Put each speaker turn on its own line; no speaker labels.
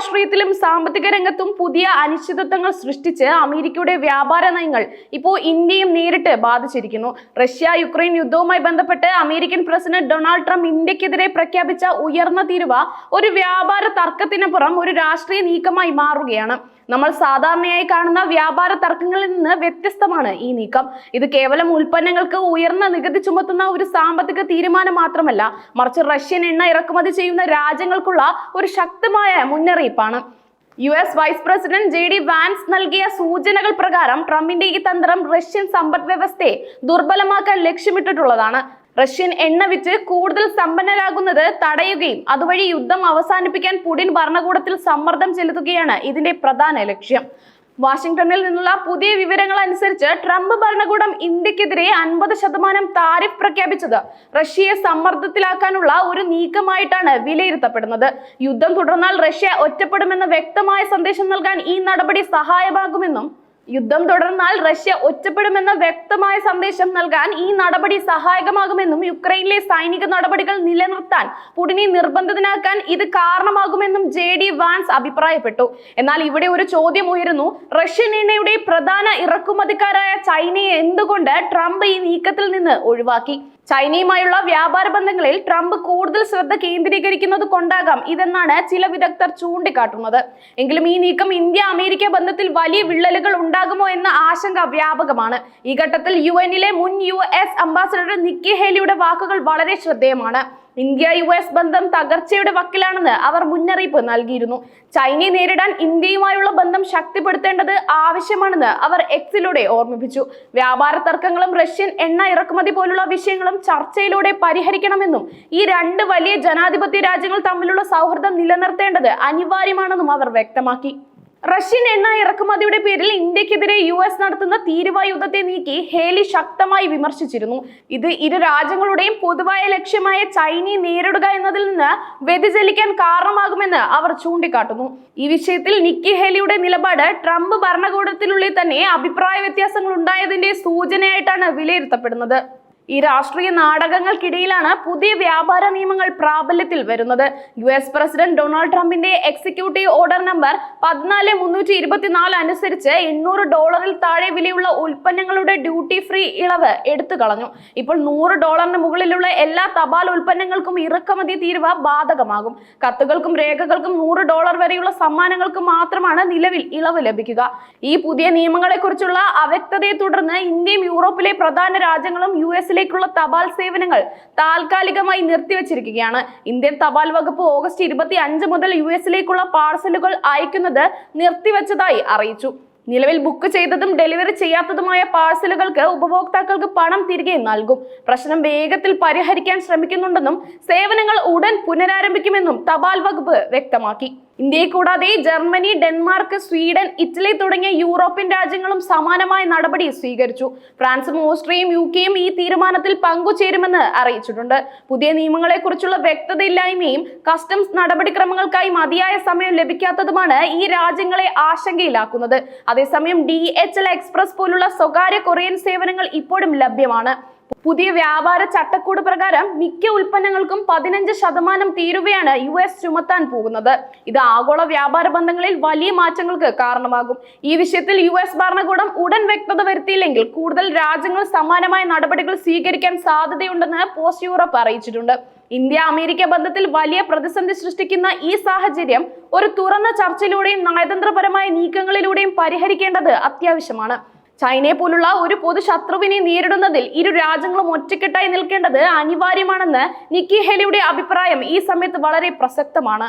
രാഷ്ട്രീയത്തിലും സാമ്പത്തിക രംഗത്തും പുതിയ അനിശ്ചിതത്വങ്ങൾ സൃഷ്ടിച്ച് അമേരിക്കയുടെ വ്യാപാര നയങ്ങൾ ഇപ്പോൾ ഇന്ത്യയും നേരിട്ട് ബാധിച്ചിരിക്കുന്നു. റഷ്യ യുക്രൈൻ യുദ്ധവുമായി ബന്ധപ്പെട്ട് അമേരിക്കൻ പ്രസിഡന്റ് ഡൊണാൾഡ് ട്രംപ് ഇന്ത്യക്കെതിരെ പ്രഖ്യാപിച്ച ഉയർന്ന തീരുവ ഒരു വ്യാപാര തർക്കത്തിനപ്പുറം ഒരു രാഷ്ട്രീയ നീക്കമായി മാറുകയാണ്. നമ്മൾ സാധാരണയായി കാണുന്ന വ്യാപാര തർക്കങ്ങളിൽ നിന്ന് വ്യത്യസ്തമാണ് ഈ നീക്കം. ഇത് കേവലം ഉൽപ്പന്നങ്ങൾക്ക് ഉയർന്ന നികുതി ചുമത്തുന്ന ഒരു സാമ്പത്തിക തീരുമാനം മാത്രമല്ല, മറിച്ച് റഷ്യൻ എണ്ണ ഇറക്കുമതി ചെയ്യുന്ന രാജ്യങ്ങൾക്കുള്ള ഒരു ശക്തമായ മുന്നറിയിപ്പാണ്. US vice president JD Vance നൽകിയ സൂചനകൾ പ്രകാരം ട്രംപിന്റെ ഈ തന്ത്രം റഷ്യൻ സമ്പദ് വ്യവസ്ഥയെ ദുർബലമാക്കാൻ ലക്ഷ്യമിട്ടിട്ടുള്ളതാണ്. റഷ്യൻ എണ്ണ വിറ്റ് കൂടുതൽ സമ്പന്നരാകുന്നത് തടയുകയും അതുവഴി യുദ്ധം അവസാനിപ്പിക്കാൻ പുടിൻ ഭരണകൂടത്തിൽ സമ്മർദ്ദം ചെലുത്തുകയാണ് ഇതിന്റെ പ്രധാന ലക്ഷ്യം. വാഷിംഗ്ടണിൽ നിന്നുള്ള പുതിയ വിവരങ്ങൾ അനുസരിച്ച് ട്രംപ് ഭരണകൂടം ഇന്ത്യക്കെതിരെ 50% താരിഫ് പ്രഖ്യാപിച്ചത് റഷ്യയെ സമ്മർദ്ദത്തിലാക്കാനുള്ള ഒരു നീക്കമായിട്ടാണ് വിലയിരുത്തപ്പെടുന്നത്. യുദ്ധം തുടർന്നാൽ റഷ്യ ഒറ്റപ്പെടുമെന്ന വ്യക്തമായ സന്ദേശം നൽകാൻ ഈ നടപടി സഹായകമാകുമെന്നും യുക്രൈനിലെ സൈനിക നടപടികൾ നിലനിർത്താൻ പുടിനെ നിർബന്ധിതനാക്കാൻ ഇത് കാരണമാകുമെന്നും JD വാൻസ് അഭിപ്രായപ്പെട്ടു. എന്നാൽ ഇവിടെ ഒരു ചോദ്യം ഉയരുന്നു: റഷ്യൻ എണ്ണയുടെ പ്രധാന ഇറക്കുമതിക്കാരായ ചൈനയെ എന്തുകൊണ്ട് ട്രംപ് ഈ നീക്കത്തിൽ നിന്ന് ഒഴിവാക്കി? ചൈനയുമായുള്ള വ്യാപാര ബന്ധങ്ങളിൽ ട്രംപ് കൂടുതൽ ശ്രദ്ധ കേന്ദ്രീകരിക്കുന്നത് കൊണ്ടാകാം ഇതെന്നാണ് ചില വിദഗ്ധർ ചൂണ്ടിക്കാട്ടുന്നത്. എങ്കിലും ഈ നീക്കം ഇന്ത്യ അമേരിക്ക ബന്ധത്തിൽ വലിയ വിള്ളലുകൾ ഉണ്ടാകുമോ എന്ന ആശങ്ക വ്യാപകമാണ്. ഈ ഘട്ടത്തിൽ UN-ലെ മുൻ US അംബാസഡർ നിക്കി ഹേലിയുടെ വാക്കുകൾ വളരെ ശ്രദ്ധേയമാണ്. ഇന്ത്യ US ബന്ധം തകർച്ചയുടെ വക്കിലാണെന്ന് അവർ മുന്നറിയിപ്പ് നൽകിയിരുന്നു. ചൈനയെ നേരിടാൻ ഇന്ത്യയുമായുള്ള ബന്ധം ശക്തിപ്പെടുത്തേണ്ടത് ആവശ്യമാണെന്ന് അവർ എക്സിലൂടെ ഓർമ്മിപ്പിച്ചു. വ്യാപാര തർക്കങ്ങളും റഷ്യൻ എണ്ണ ഇറക്കുമതി പോലുള്ള വിഷയങ്ങളും ചർച്ചയിലൂടെ പരിഹരിക്കണമെന്നും ഈ രണ്ട് വലിയ ജനാധിപത്യ രാജ്യങ്ങൾ തമ്മിലുള്ള സൗഹൃദം നിലനിർത്തേണ്ടത് അനിവാര്യമാണെന്നും അവർ വ്യക്തമാക്കി. റഷ്യൻ എണ്ണ ഇറക്കുമതിയുടെ പേരിൽ ഇന്ത്യക്കെതിരെ US നടത്തുന്ന തീരുവ യുദ്ധത്തെ നീക്കി ഹേലി ശക്തമായി വിമർശിച്ചിരുന്നു. ഇത് ഇരു രാജ്യങ്ങളുടെയും പൊതുവായ ലക്ഷ്യമായ ചൈനയെ നേരിടുക എന്നതിൽ നിന്ന് വ്യതിചലിക്കാൻ കാരണമാകുമെന്ന് അവർ ചൂണ്ടിക്കാട്ടുന്നു. ഈ വിഷയത്തിൽ നിക്കി ഹേലിയുടെ നിലപാട് ട്രംപ് ഭരണകൂടത്തിനുള്ളിൽ തന്നെ അഭിപ്രായ വ്യത്യാസങ്ങൾ ഉണ്ടായതിന്റെ സൂചനയായിട്ടാണ് വിലയിരുത്തപ്പെടുന്നത്. ഈ രാഷ്ട്രീയ നാടകങ്ങൾക്കിടയിലാണ് പുതിയ വ്യാപാര നിയമങ്ങൾ പ്രാബല്യത്തിൽ വരുന്നത്. US പ്രസിഡന്റ് ഡൊണാൾഡ് ട്രംപിന്റെ എക്സിക്യൂട്ടീവ് ഓർഡർ നമ്പർ 14324 അനുസരിച്ച് $800 താഴെ വിലയുള്ള ഉൽപ്പന്നങ്ങളുടെ ഡ്യൂട്ടി ഫ്രീ ഇളവ് എടുത്തു കളഞ്ഞു. ഇപ്പോൾ $100 മുകളിലുള്ള എല്ലാ തപാൽ ഉൽപ്പന്നങ്ങൾക്കും ഇറക്കുമതി തീരുവ ബാധകമാകും. കത്തുകൾക്കും രേഖകൾക്കും $100 വരെയുള്ള സമ്മാനങ്ങൾക്ക് മാത്രമാണ് നിലവിൽ ഇളവ് ലഭിക്കുക. ഈ പുതിയ നിയമങ്ങളെ കുറിച്ചുള്ള അവ്യക്തതയെ തുടർന്ന് ഇന്ത്യയും യൂറോപ്പിലെ പ്രധാന രാജ്യങ്ങളും US-ലേക്കുള്ള തപാൽ സേവനങ്ങൾ താൽക്കാലികമായി നിർത്തിവച്ചിരിക്കുകയാണ്. ഇന്ത്യൻ തപാൽ വകുപ്പ് ഓഗസ്റ്റ് 25 മുതൽ US-ലേക്കുള്ള പാഴ്സലുകൾ അയക്കുന്നത് നിർത്തിവച്ചതായി അറിയിച്ചു. നിലവിൽ ബുക്ക് ചെയ്തതും ഡെലിവറി ചെയ്യാത്തതുമായ പാഴ്സലുകൾക്ക് ഉപഭോക്താക്കൾക്ക് പണം തിരികെ നൽകും. പ്രശ്നം വേഗത്തിൽ പരിഹരിക്കാൻ ശ്രമിക്കുന്നുണ്ടെന്നും സേവനങ്ങൾ ഉടൻ പുനരാരംഭിക്കുമെന്നും തപാൽ വകുപ്പ് വ്യക്തമാക്കി. ഇന്ത്യയെ കൂടാതെ ജർമ്മനി, ഡെൻമാർക്ക്, സ്വീഡൻ, ഇറ്റലി തുടങ്ങിയ യൂറോപ്യൻ രാജ്യങ്ങളും സമാനമായ നടപടി സ്വീകരിച്ചു. ഫ്രാൻസും ഓസ്ട്രിയയും UK-യും ഈ തീരുമാനത്തിൽ പങ്കുചേരുമെന്ന് അറിയിച്ചിട്ടുണ്ട്. പുതിയ നിയമങ്ങളെ കുറിച്ചുള്ള വ്യക്തതയില്ലായ്മയും കസ്റ്റംസ് നടപടിക്രമങ്ങൾക്കായി മതിയായ സമയം ലഭിക്കാത്തതുമാണ് ഈ രാജ്യങ്ങളെ ആശങ്കയിലാക്കുന്നത്. അതേസമയം DHL എക്സ്പ്രസ് പോലുള്ള സ്വകാര്യ കൊറിയൻ സേവനങ്ങൾ ഇപ്പോഴും ലഭ്യമാണ്. പുതിയ വ്യാപാര ചട്ടക്കൂട് പ്രകാരം മിക്ക ഉൽപ്പന്നങ്ങൾക്കും 15% തീരുവയാണ് US ചുമത്താൻ പോകുന്നത്. ഇത് ആഗോള വ്യാപാര ബന്ധങ്ങളിൽ വലിയ മാറ്റങ്ങൾക്ക് കാരണമാകും. ഈ വിഷയത്തിൽ US ഭരണകൂടം ഉടൻ വ്യക്തത വരുത്തിയില്ലെങ്കിൽ കൂടുതൽ രാജ്യങ്ങൾ സമാനമായ നടപടികൾ സ്വീകരിക്കാൻ സാധ്യതയുണ്ടെന്ന് പോസ്റ്റ് യൂറോപ്പ് അറിയിച്ചിട്ടുണ്ട്. ഇന്ത്യ അമേരിക്ക ബന്ധത്തിൽ വലിയ പ്രതിസന്ധി സൃഷ്ടിക്കുന്ന ഈ സാഹചര്യം ഒരു തുറന്ന ചർച്ചയിലൂടെയും നയതന്ത്രപരമായ നീക്കങ്ങളിലൂടെയും പരിഹരിക്കേണ്ടത് അത്യാവശ്യമാണ്. ചൈനയെ പോലുള്ള ഒരു പൊതു ശത്രുവിനെ നേരിടുന്നതിൽ ഇരു രാജ്യങ്ങളും ഒറ്റക്കെട്ടായി നിൽക്കേണ്ടത് അനിവാര്യമാണെന്ന് നിക്കി ഹേലിയുടെ അഭിപ്രായം ഈ സമയത്ത് വളരെ പ്രസക്തമാണ്.